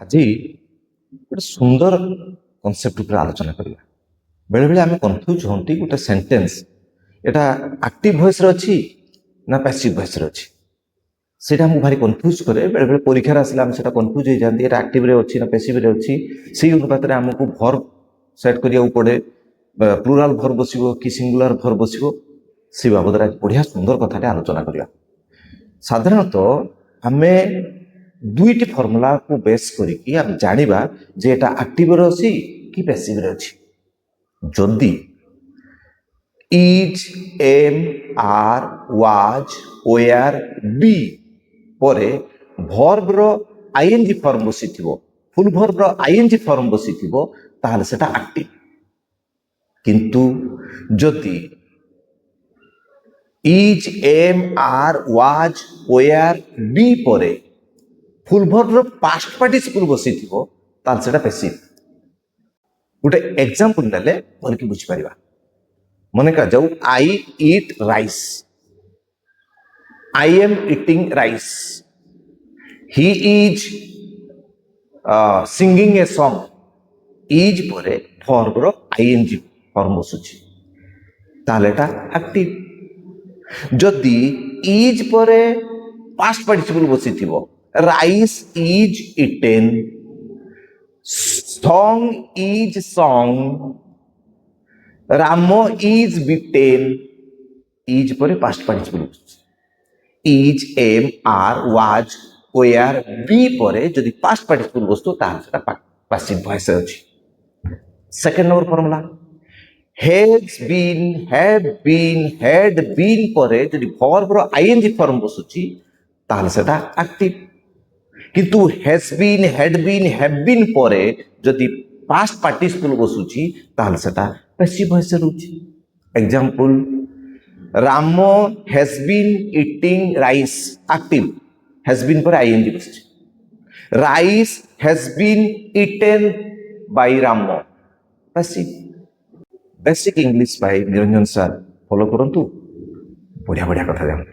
ଆଜି ଗୋଟେ ସୁନ୍ଦର କନସେପ୍ଟ ଉପରେ ଆଲୋଚନା କରିବା। ବେଳେବେଳେ ଆମେ କନଫ୍ୟୁଜ ହୁଅନ୍ତି ଗୋଟେ ସେଣ୍ଟେନ୍ସ ଏଟା ଆକ୍ଟିଭ ଭଏସରେ ଅଛି ନା ପ୍ୟାସିଭ ଭଏସରେ ଅଛି, ସେଇଟା ଆମକୁ ଭାରି କନଫ୍ୟୁଜ କରେ। ବେଳେବେଳେ ପରୀକ୍ଷାରେ ଆସିଲେ ଆମେ ସେଟା କନଫ୍ୟୁଜ ହେଇଯାନ୍ତି, ଏଟା ଆକ୍ଟିଭରେ ଅଛି ନା ପ୍ୟାସିଭରେ ଅଛି। ସେଇ ଅନୁପାତରେ ଆମକୁ ଭର୍ବ ସେଟ୍ କରିବାକୁ ପଡ଼େ, ପ୍ଲୁରାଲ ଭର୍ବ ବସିବ କି ସିଙ୍ଗୁଲାର ଭର୍ବ ବସିବ। ସେ ବାବଦରେ ଆଜି ବଢ଼ିଆ ସୁନ୍ଦର କଥାଟେ ଆଲୋଚନା କରିବା। ସାଧାରଣତଃ ଆମେ ଦୁଇଟି ଫର୍ମୁଲାକୁ ବେସ୍ କରିକି ଆମେ ଜାଣିବା ଯେ ଏଟା ଆକ୍ଟିଭରେ ଅଛି କି ପ୍ୟାସିଭରେ ଅଛି। ଯଦି is, am, are, was, were, be ପରେ ଭର୍ବର ଆଇଏନଜି ଫର୍ମ ବସିଥିବ, ଫୁଲ୍ ଭର୍ବର ଆଇଏନଜି ଫର୍ମ ବସିଥିବ, ତାହେଲେ ସେଟା ଆକ୍ଟିଭ। କିନ୍ତୁ ଯଦି is, am, are, was, were, be ପରେ ফুল ভর্বর পাস্ট পার্টিসিপল বসিথিব তাহলে সেটা প্যাসিভ। গোটে এক্সাম্পল নেলে ভলকি বুঝিপারিবা। মনে করা যাও I eat rice, I am eating rice, he is singing a song. Is পরে ভর্বর আইএনজি ফর্ম বসুছি, তাহলে এটা অ্যাক্টিভ। যদি ইজ পরে পাস্ট পার্টিসিপল বসিথিব, rice is eaten, sung is sung, Ram is beaten, is পরে পাস্ট পার্টিসিপল বসুছে। Is, am, are, was, were, be পরে যদি পাস্ট পার্টিসিপল বসতো তাহলে সেটা প্যাসিভ ভয়েসে আছে। Second number formula, has been, have been, had been পরে যদি ভর্বর আইএনজি ফর্ম বসুছি তাহলে সেটা অ্যাক্টিভ। কিন্তু has been, had been, have been পরে যদি পাস্ট পার্টিসিপল বসুছি তাহলে সেটা প্যাসিভ ভয়েসে রয়েছে। Example, Ram has been eating rice, active. Has been পরে আইএনজি বসছে। Rice has been eaten by Ram, passive. Basic English by Niranjan sir follow করন্তু, বঢ়িয়া বঢ়িয়া কথা জানো।